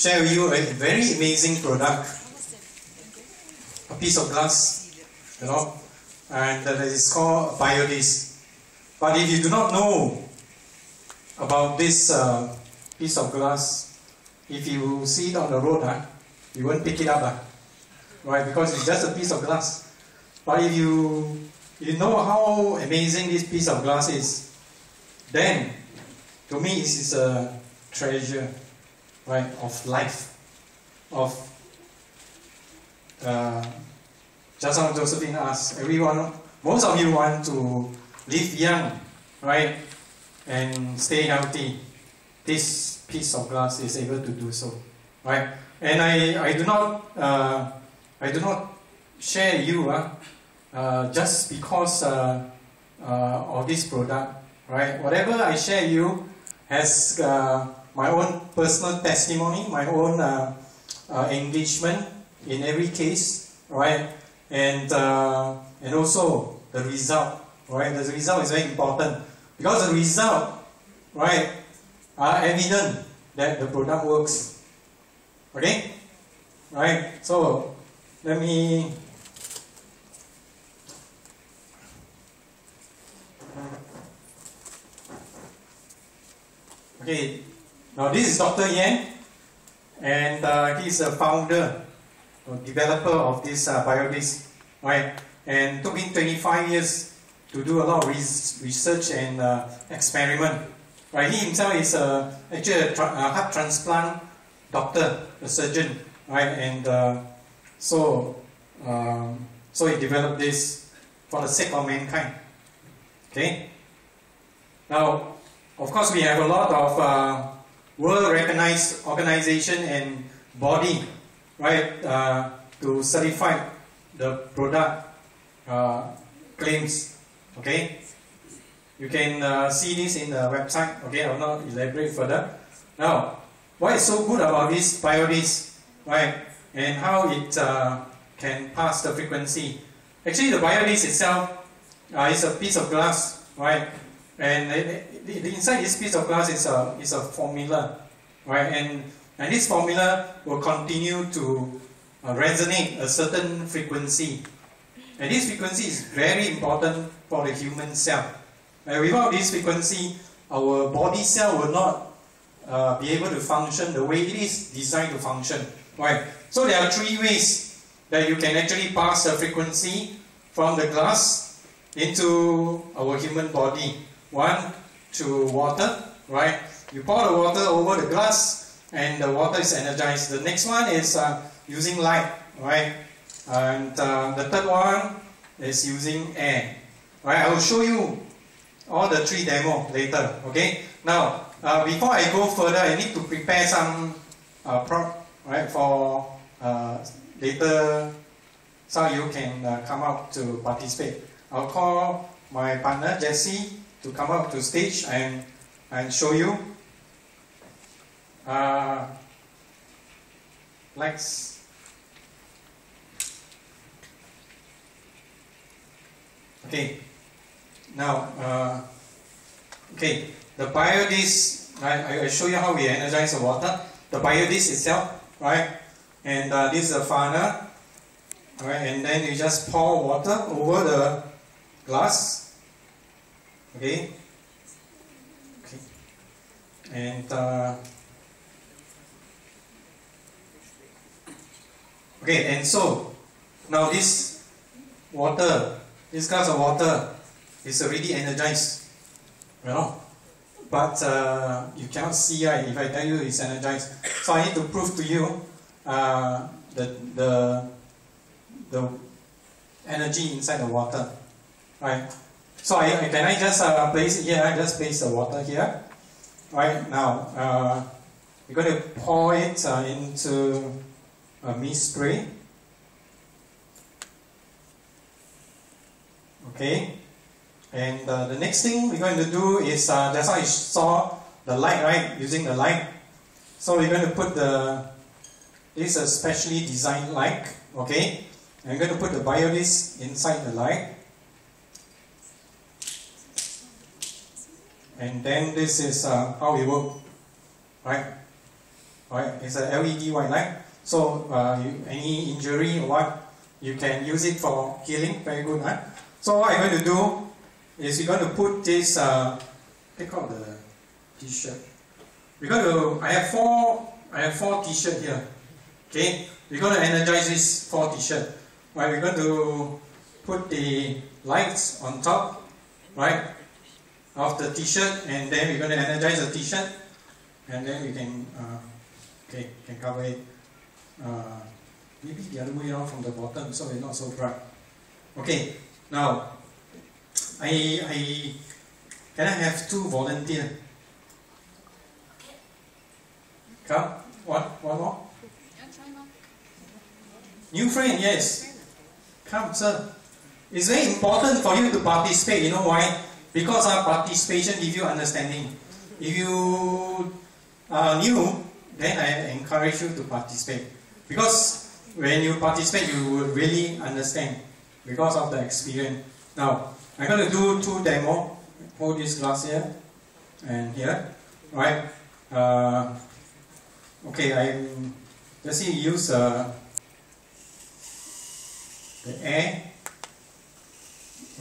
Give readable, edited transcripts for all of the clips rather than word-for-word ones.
share with you a very amazing product, a piece of glass, you know, and that is called biodisc. But if you do not know about this piece of glass, if you see it on the road, you won't pick it up, right? Because it's just a piece of glass. But if you know how amazing this piece of glass is, then to me it is a treasure, right, of life, of just how Josephine asked, everyone, most of you want to live young, right, and stay healthy. This piece of glass is able to do so, right? And I do not share you just because of this product, right? Whatever I share you has my own personal testimony, my own engagement in every case, right? And also the result, right? The result is very important because the result, right, are evident that the product works. Okay, right? So let me. Okay, now this is Dr. Yan, and he's the founder or developer of this biodisc, right? And took him 25 years to do a lot of research and experiment, right? He himself is actually a heart transplant doctor, a surgeon, right? And so he developed this for the sake of mankind. Okay. Now, of course, we have a lot of world-recognized organization and body, right, to certify the product claims. Okay, you can see this in the website. Okay, I will not elaborate further. Now, what is so good about this biodisc, right, and how it can pass the frequency? Actually, the biodisc itself is a piece of glass, right? And the inside this piece of glass is a formula, right? And this formula will continue to resonate a certain frequency. And this frequency is very important for the human cell. Without this frequency, our body cell will not be able to function the way it is designed to function, right? So there are three ways that you can actually pass the frequency from the glass into our human body. One, to water, right? You pour the water over the glass and the water is energized. The next one is using light, right? And the third one is using air, right? I will show you all the three demo later, okay? Now, before I go further, I need to prepare some prop, right, for later so you can come out to participate. I'll call my partner Jesse to come up to stage and show you. Lights. Okay. Now, okay, the biodisc. I show you how we energize the water. The biodisc itself, right? And this is a funnel, right? And then you just pour water over the glass. Okay. Okay. And okay, and so now this water, this glass of water is already energized, you know. But you cannot see, right? If I tell you it's energized, so I need to prove to you the energy inside the water, right? So can I just place it here? I just place the water here. Right now, we're going to pour it into a mist spray. Okay. And the next thing we're going to do is just how I saw the light, right? Using the light. So we're going to put this is a specially designed light. Okay. And we're going to put the biodisc inside the light. And then this is how we work, right? Right? It's a LED white light. So any injury or what, you can use it for healing. Very good, right? So what I'm going to do is you're going to put this. Take out the T-shirt. I have four T-shirts here. Okay, we're going to energize this 4 T-shirt. Right, we're going to put the lights on top, right, of the T-shirt, and then we're going to energize the T-shirt, and then we can can cover it. Maybe the other way around from the bottom, so it's not so bright. Okay, now can I have 2 volunteers? Come, one more. New friend, yes. Come, sir. It's very important for you to participate. You know why? Because our participation gives you understanding. If you are new, then I encourage you to participate. Because when you participate, you will really understand because of the experience. Now, I'm going to do 2 demos. Hold this glass here and here. Right? Okay, I'm just use the air,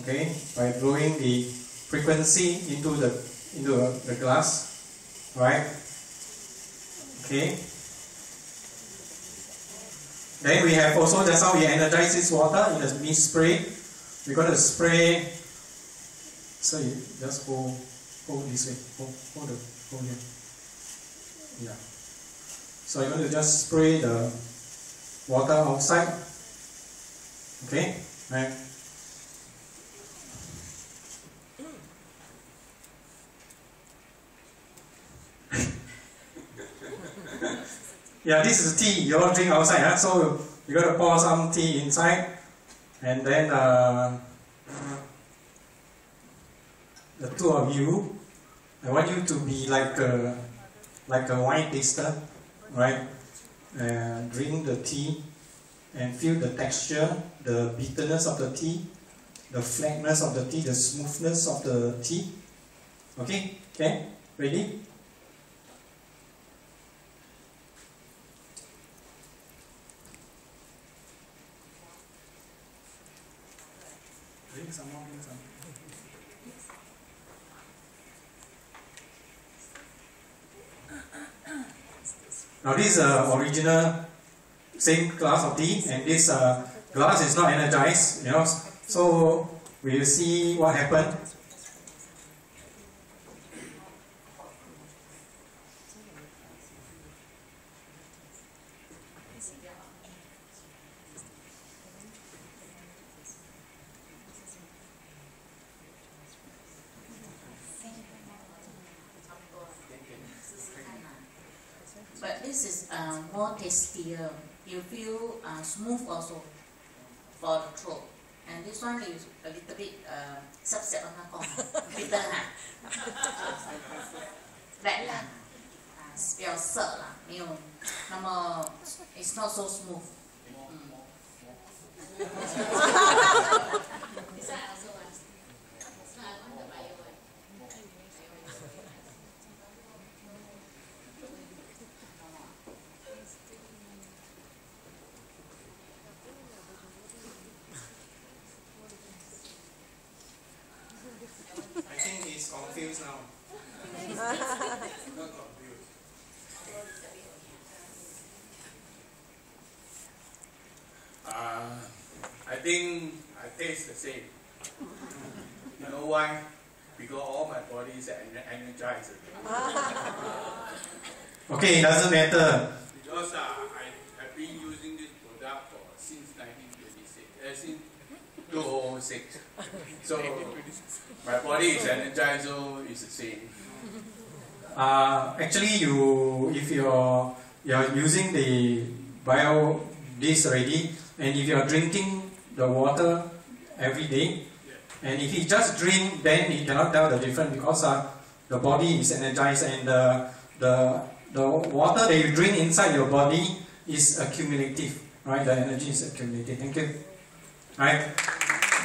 okay, by blowing the frequency into the glass, right? Okay. Then we have also, that's how we energize this water in the mist spray. We're going to spray. So you just hold this way, hold here. Yeah. So you're going to just spray the water outside. Okay, right. Yeah, this is tea you all drink outside, huh? So you got to pour some tea inside, and then the 2 of you, I want you to be like a wine taster, right? Drink the tea and feel the texture, the bitterness of the tea, the flatness of the tea, the smoothness of the tea. Okay? Okay? Ready? Drink some more, drink some more. Now this is original same glass of tea, and this glass is not energized, you know. So we will see what happened. But this is more tastier. You feel smooth also for the throat. And this one is a little bit subset on the bitter flat 比较涩啦，没有那么 it's not so smooth. I think he's confused now. Not confused. I think I taste the same. You know why? Because all my body is energized. Okay, it doesn't matter. Because I've been using this product since 1926, since 2006. So my body is energized, so it's the same. Actually, if you're using the bio this already, and if you're drinking the water every day, and if you just drink, then you cannot tell the difference because the body is energized, and the water that you drink inside your body is accumulative, right? The energy is accumulative. Thank you. Right?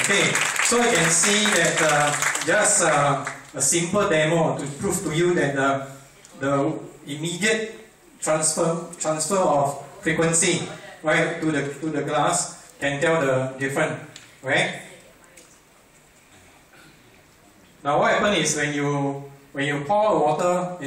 Okay, so you can see that just a simple demo to prove to you that the immediate transfer of frequency, right, to the glass can tell the difference, right? Now what happens is when you pour water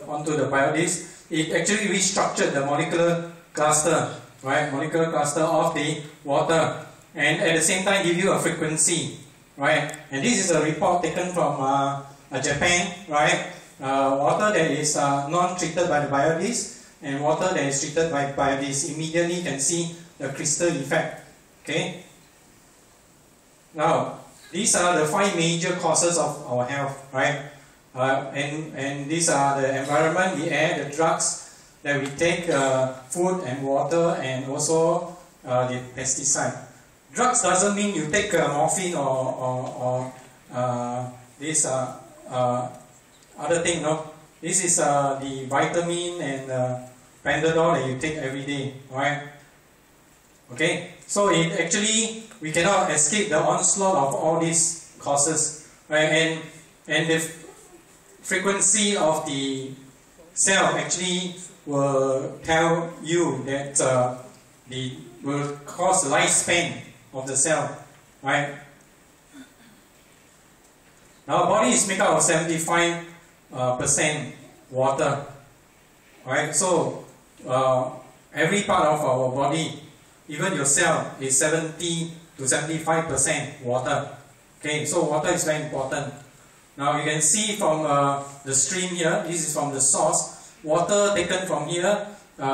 onto the biodisk, it actually restructured the molecular cluster, right? Molecular cluster of the water, and at the same time give you a frequency, right? And this is a report taken from Japan, right? Water that is non-treated by the biodisk and water that is treated by biodisk, immediately can see the crystal effect. Okay. Now these are the 5 major causes of our health, right? And these are the environment, the air, the drugs that we take, food and water, and also the pesticide. Drugs doesn't mean you take morphine or this other thing, no. This is the vitamin and Panadol that you take every day, right? Okay, so it actually, we cannot escape the onslaught of all these causes, right? And the frequency of the cell actually will tell you that will cause the lifespan of the cell, right? Now, our body is made up of 75% water, right? So every part of our body, even your cell, is 70 to 75% water. Okay, so water is very important. Now you can see from the stream here, this is from the source, water taken from here,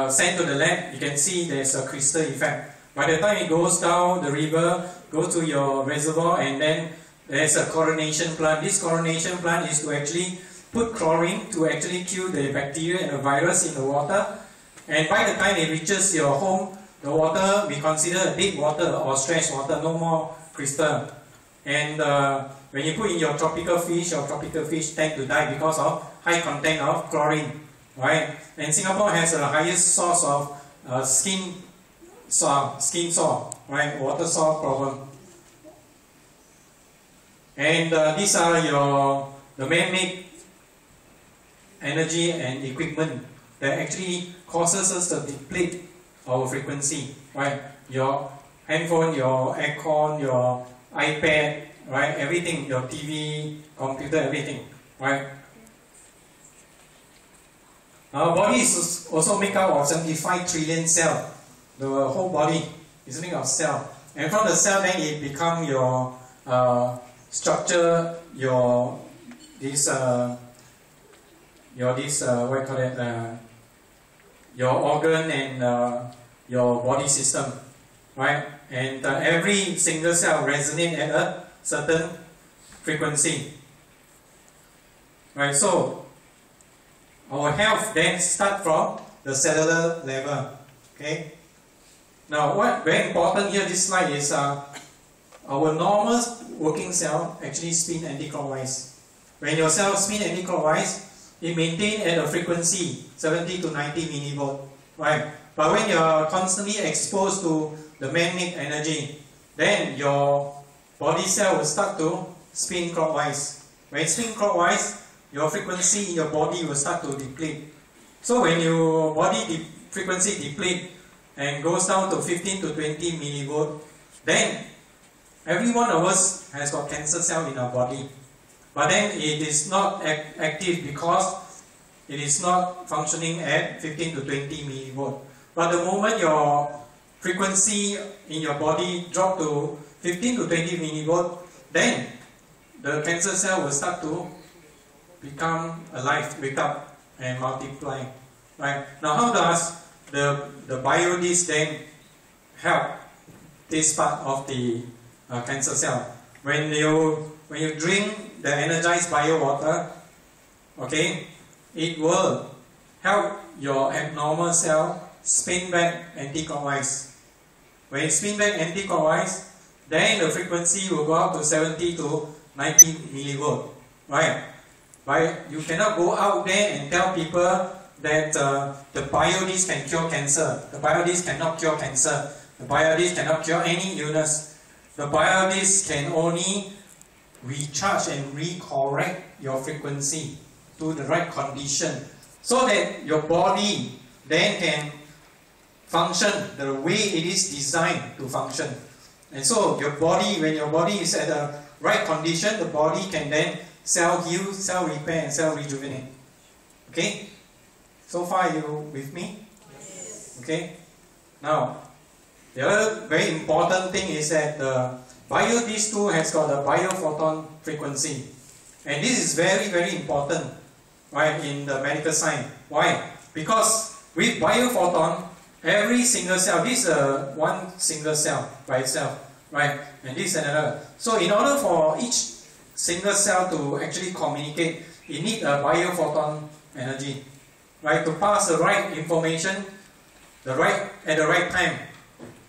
sent to the lab, you can see there's a crystal effect. By the time it goes down the river, goes to your reservoir, and then there's a chlorination plant. This chlorination plant is to actually put chlorine to actually kill the bacteria and the virus in the water. And by the time it reaches your home, the water we consider dead water or fresh water, no more crystal. And when you put in your tropical fish tend to die because of high content of chlorine, right? And Singapore has the highest source of skin sore, right? Water sore problem. And these are the man-made energy and equipment that actually causes us to deplete our frequency, right? Your handphone, your aircon, your iPad, right? Everything, your TV, computer, everything, right? Our body is also made up of 75 trillion cells. The whole body is made of cells. And from the cell, then it becomes your structure, your organ and your body system, right? And every single cell resonates at a certain frequency, right? So our health then starts from the cellular level. Okay. Now, what very important here, this slide is our normal working cell actually spin anti-clockwise. When your cell spin anti-clockwise, it maintains at a frequency 70 to 90 millivolt, right? But when you are constantly exposed to the man-made energy, then your body cell will start to spin clockwise. When it spins clockwise, your frequency in your body will start to deplete. So when your body frequency deplete and goes down to 15 to 20 millivolt, then every one of us has got cancer cell in our body. But then it is not active because it is not functioning at 15 to 20 millivolt. But the moment your frequency in your body drop to 15 to 20 millivolt, then the cancer cell will start to become alive, wake up and multiply. Right? Now how does the biodisk then help this part of the cancer cell? When you drink the energized bio water, okay, it will help your abnormal cell spin back anti-clockwise. When it spin back anti-clockwise, then the frequency will go up to 70 to 90 millivolt, right? But you cannot go out there and tell people that the biodisk can cure cancer. The biodisk cannot cure cancer. The biodisk cannot cure any illness. The biodisk can only recharge and recorrect your frequency to the right condition so that your body then can function the way it is designed to function. And so your body, when your body is at the right condition, the body can then cell heal, cell repair, and cell rejuvenate. Okay? So far you with me? Yes. Okay? Now, the other very important thing is that the Bio-Dis2 has got a biophoton frequency. And this is very, very important, right, in the medical science. Why? Because with biophoton, every single cell, this is one single cell by itself, right? And this is another. So in order for each single cell to actually communicate, it needs a biophoton energy, right? To pass the right information, at the right time,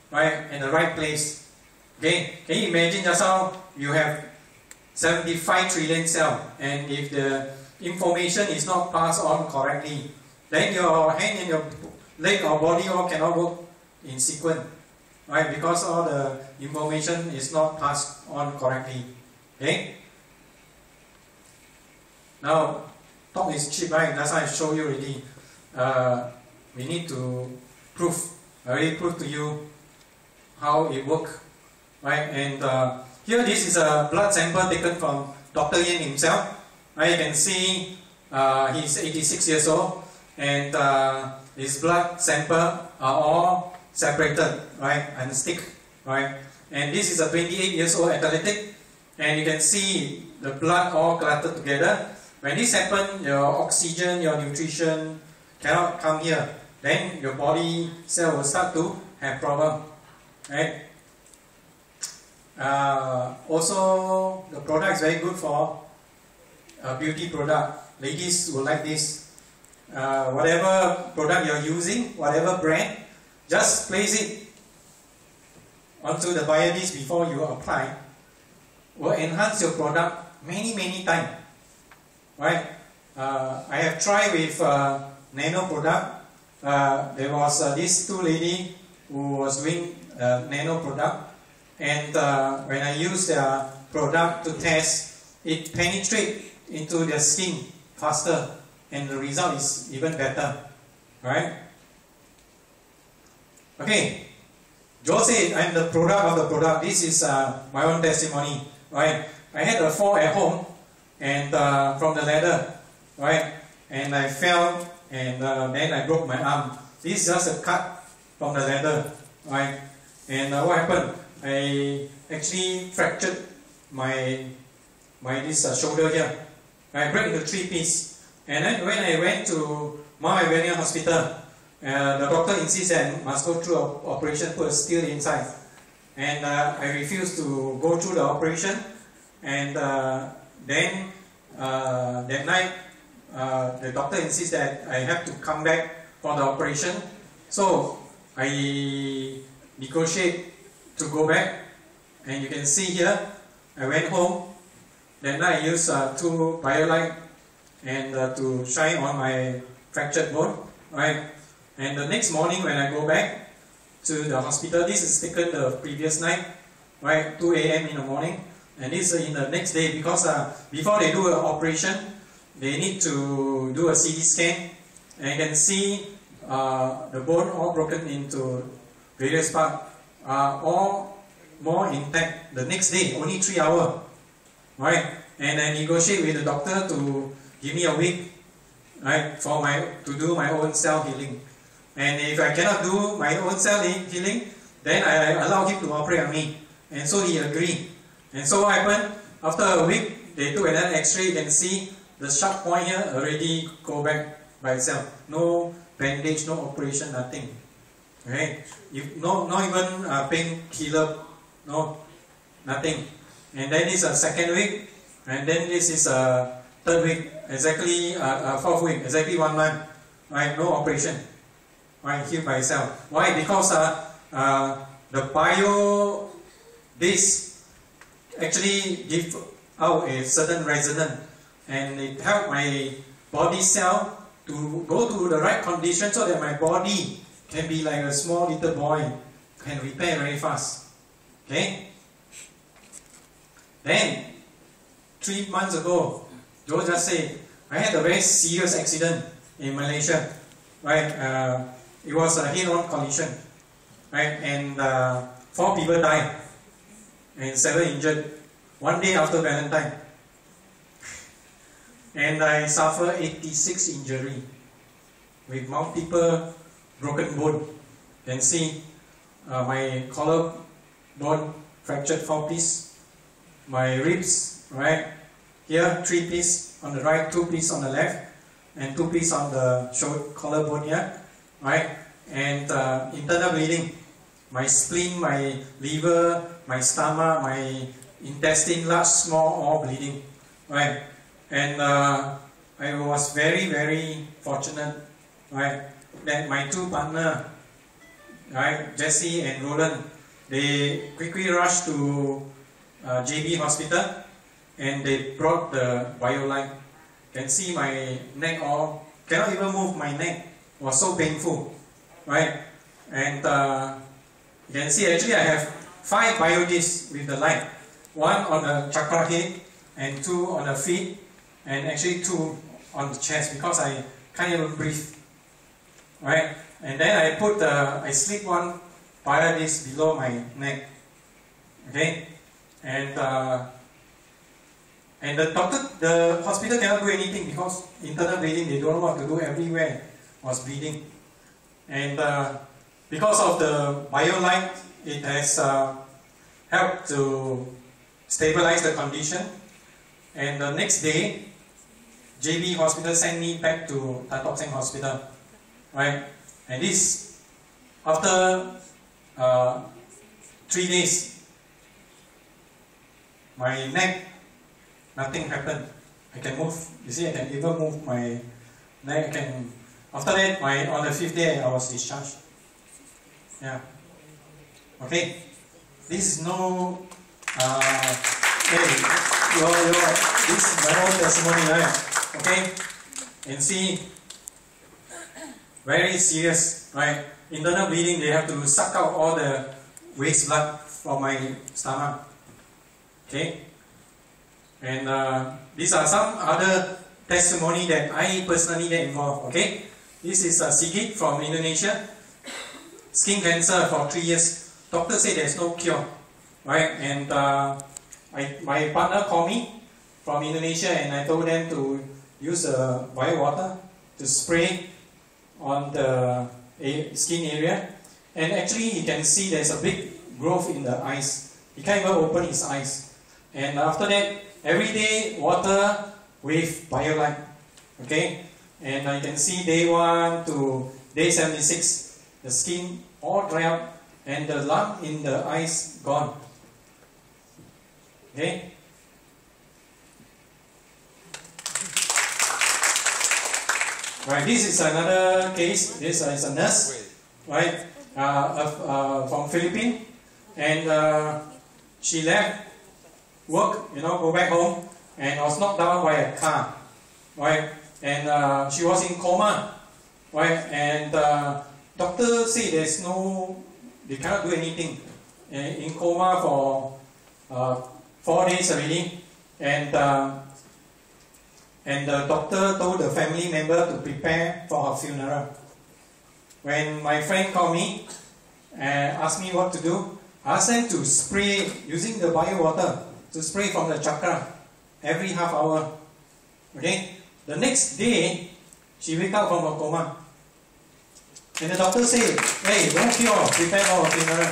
right? In the right place. Okay? Can you imagine just how you have 75 trillion cells, and if the information is not passed on correctly, then your hand and your leg or body all cannot work in sequence, right? Because all the information is not passed on correctly. Okay? Now, talk is cheap, right? That's why I show you already. We need to prove. I already proved to you how it works, right? And here, this is a blood sample taken from Dr. Yin himself. Right? You can see he's 86 years old, and his blood sample are all separated, right, and stick, right? And this is a 28 years old athletic, and you can see the blood all cluttered together. When this happens, your oxygen, your nutrition cannot come here. Then your body cell will start to have problem, right? Also, the product is very good for a beauty product. Ladies will like this. Whatever product you're using, whatever brand, just place it onto the Bio-Dis before you apply. Will enhance your product many times. Right? I have tried with nano product. There was this two lady who was doing nano product, and when I used their product to test, it penetrates into their skin faster, and the result is even better. Right? Okay. Joe said, I'm the product of the product. This is my own testimony. Right? I had a fall at home, and from the ladder, right? And I fell, and then I broke my arm. This is just a cut from the ladder, right? And what happened? I actually fractured my this shoulder here. I break into 3 pieces. And then when I went to Mount Alvernia Hospital, the doctor insisted I must go through an operation, put a steel inside. And I refused to go through the operation. And then that night, the doctor insisted that I have to come back for the operation. So I negotiate to go back. And you can see here, I went home. That night I used 2 BioLite and to shine on my fractured bone. Right? And the next morning when I go back to the hospital, this is taken the previous night, right? 2 a.m. in the morning. And this is in the next day, because before they do an operation, they need to do a CT scan, and you can see the bone all broken into various parts, all more intact. The next day, only 3 hours, right? And I negotiate with the doctor to give me a week, right, to do my own cell healing. And if I cannot do my own cell healing, then I allow him to operate on me. And so he agreed. And so what happened? After a week, they took another X-ray. You can see the sharp point here already go back by itself. No bandage, no operation, nothing. Okay? Not even painkiller, no, nothing. And then this is a second week, and then this is a third week, exactly 4th week, exactly 1 month. Right? No operation. Right? Healed by itself. Why? Because the Bio-Dis actually give out a certain resonance, and it helped my body cell to go to the right condition so that my body can be like a small little boy, can repair very fast. Okay? Then 3 months ago, Joe just said, I had a very serious accident in Malaysia. right? It was a head-on collision, right? And 4 people died and 7 injured. One day after Valentine, and I suffered 86 injury with multiple broken bone. You can see my collarbone fractured 4 pieces, my ribs, right here 3 pieces on the right, 2 pieces on the left, and 2 pieces on the collarbone here, right? And internal bleeding, my spleen, my liver, my stomach, my intestine, large, small, all bleeding, right? And I was very, very fortunate, right, that my 2 partners, right, Jesse and Roland, they quickly rushed to JB hospital, and they brought the BioLine. You can see my neck all, cannot even move my neck, it was so painful, right? And you can see actually I have 5 biodiscs with the light. 1 on the chakra head, and 2 on the feet, and actually 2 on the chest because I can't even breathe, right? And then I slip 1 biodisc below my neck, okay? And the hospital cannot do anything because internal bleeding, they don't know what to do, everywhere was bleeding. And because of the BioLine, it has helped to stabilize the condition. And the next day, JB hospital sent me back to Tan Tock Seng hospital, right? And this, after 3 days, my neck, nothing happened. I can move. You see, I can even move my neck. After that, on the 5th day, I was discharged. Yeah. Okay. This is no. Hey, this is my own testimony, right? Okay. And see, very serious, right? Internal bleeding. They have to suck out all the waste blood from my stomach. Okay. And these are some other testimony that I personally get involved. Okay. This is Sigit from Indonesia. Skin cancer for 3 years. Doctor said there's no cure, right? And my partner called me from Indonesia, and I told them to use bio water to spray on the skin area. And actually, you can see there's a big growth in the eyes. He can't even open his eyes. And after that, every day water with BioLine. Okay. And you can see day 1 to day 76, the skin all dry up and the lump in the eyes gone. Okay. Right, this is another case. This is a nurse, right, from Philippines, and she left work, go back home, and was knocked down by a car, right? And she was in coma, right? And doctor said they cannot do anything. In coma for 4 days already, and the doctor told the family member to prepare for her funeral. When my friend called me and asked me what to do, I asked them to spray using the bio water, to spray from the chakra every half hour. Okay? The next day, she wake up from a coma. And the doctor said, hey, don't cure, prepare for a funeral.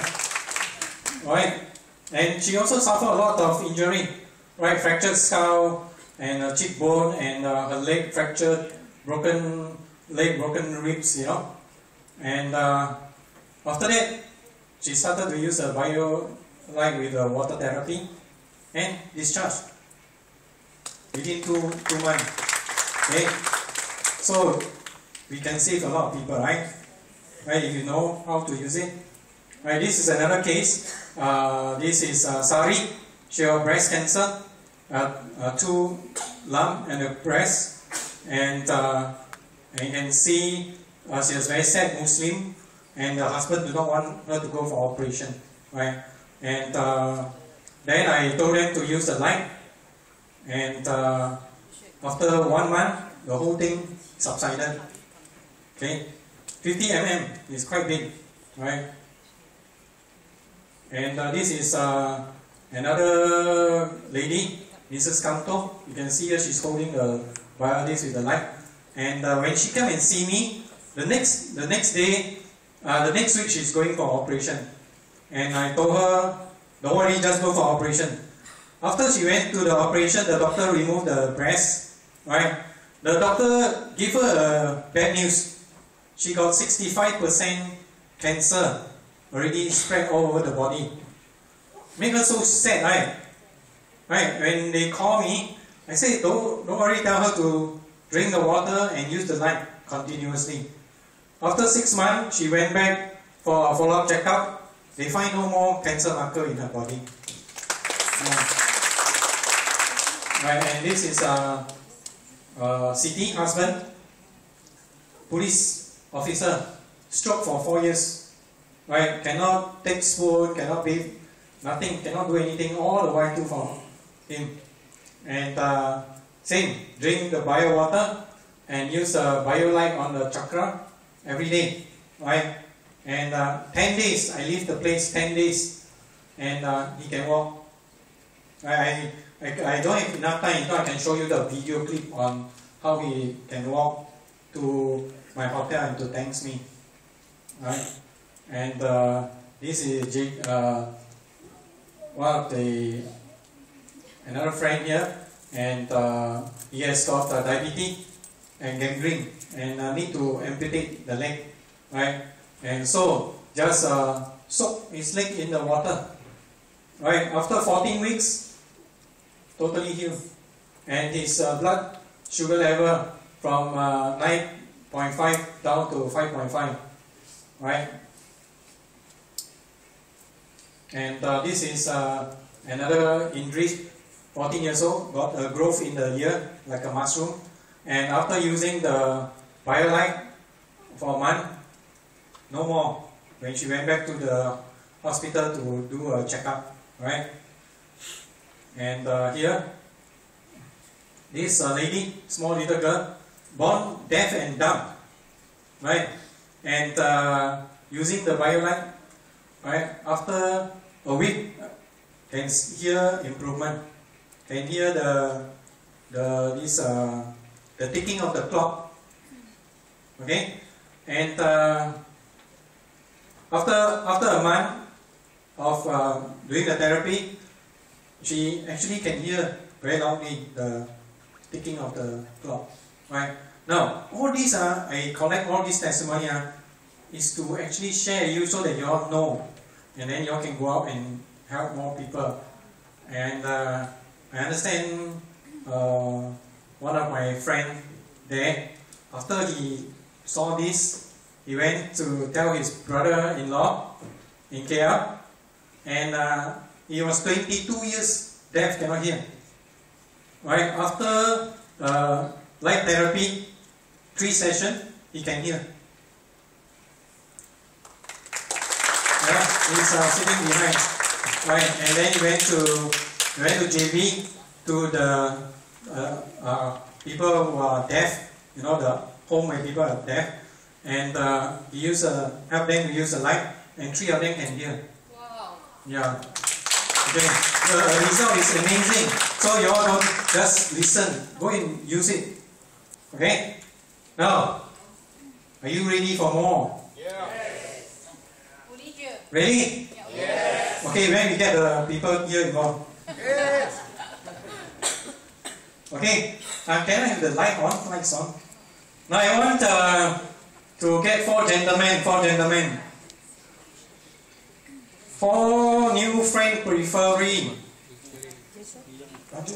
Right? And she also suffered a lot of injury. Right? Fractured skull, and a cheekbone, and her leg fractured, broken leg, broken ribs, And after that, she started to use a BioLine with water therapy and discharged within two months. Okay, so we can save a lot of people, right? Right, if you know how to use it. Right, this is another case. This is Sari. She had breast cancer, 2 lump in the breast, and you can see she was very sad Muslim, and the husband did not want her to go for operation, right? And then I told them to use the light, and after 1 month, the whole thing subsided. Okay, 50 mm is quite big, right? And this is another lady, Mrs. Kanto. You can see her, she's holding the biodisc with the light. And when she came and see me, the next day, the next week she's going for operation. And I told her, don't worry, just go for operation. After she went to the operation, the doctor removed the breast, right? The doctor gave her bad news. She got 65% cancer already spread all over the body. Make her so sad, right? Right? When they call me, I say, don't worry, tell her to drink the water and use the light continuously. After 6 months, she went back for a follow-up checkup. They find no more cancer marker in her body. Right, and this is Siti, husband, police officer, stroke for 4 years. Right, cannot take spoon, cannot bathe, nothing, cannot do anything, all the while too for him. And same, drink the bio water and use bio light on the chakra every day. Right, and 10 days, I leave the place 10 days, and he can walk. I don't have enough time, I can show you the video clip on how he can walk to my hotel and to thanks me. Right? And this is one of another friend here, and he has got diabetes and gangrene and need to amputate the leg. Right? And so just soak his leg in the water. Right? After 14 weeks, totally healed, and his blood sugar level from 9.5 down to 5.5, right? And this is another injury, 14 years old, got a growth in the ear like a mushroom, and after using the BioLight for a month, no more. When she went back to the hospital to do a checkup, right? And here, this lady, small little girl, born deaf and dumb, right? And using the BioLight, right? After a week, can hear improvement. Can hear the ticking of the clock. Okay, and after a month of doing the therapy, she actually can hear very loudly the ticking of the clock. Right? Now, all these I collect all these testimony is to actually share you so that you all know, and then you all can go out and help more people. And I understand one of my friends there, after he saw this, he went to tell his brother-in-law in KL, and he was 22 years deaf, cannot hear. Right? After light therapy, 3 sessions, he can hear. Yeah, he's sitting behind. Right? And then he went to JB, to the people who are deaf, you know, the home where people are deaf, and he help them to use the light, and 3 of them can hear. Wow. Yeah. Okay. The result is amazing. So you all don't just listen, go and use it. Okay? Now, are you ready for more? Yes. Ready? Yes. Okay, when we get the people here involved. Yes. Okay, can I have the lights on? Now I want to get 4 gentlemen. 4 new friend preferring. Raju.